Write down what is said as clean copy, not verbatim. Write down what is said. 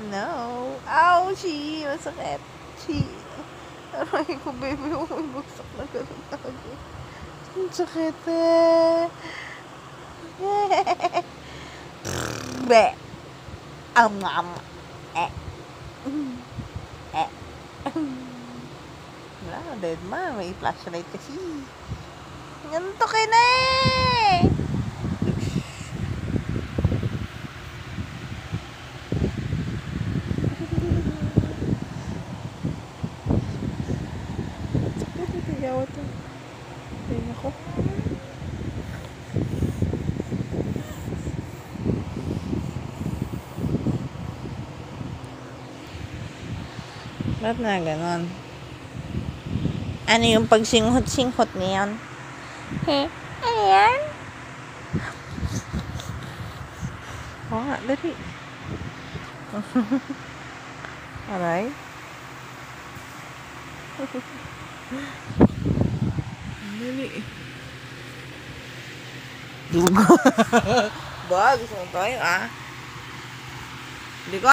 No. Ouchie! Masakit. Chi. Aray ko, baby. Oh, may bagsak na gano'n talaga. Ang sakit eh. Be. Am. Eh. Eh. Wala, dead ma. May flashlight kasi. Ganito ka na eh. Yawa to. Tingnan ko. Ba't na ganon? Ano yung pagsinghot-singhot niyan? Ano yan? Oo nga, dali. Aray. Dali. Dugo. Ba, gusto mo tayo ah? Hindi ko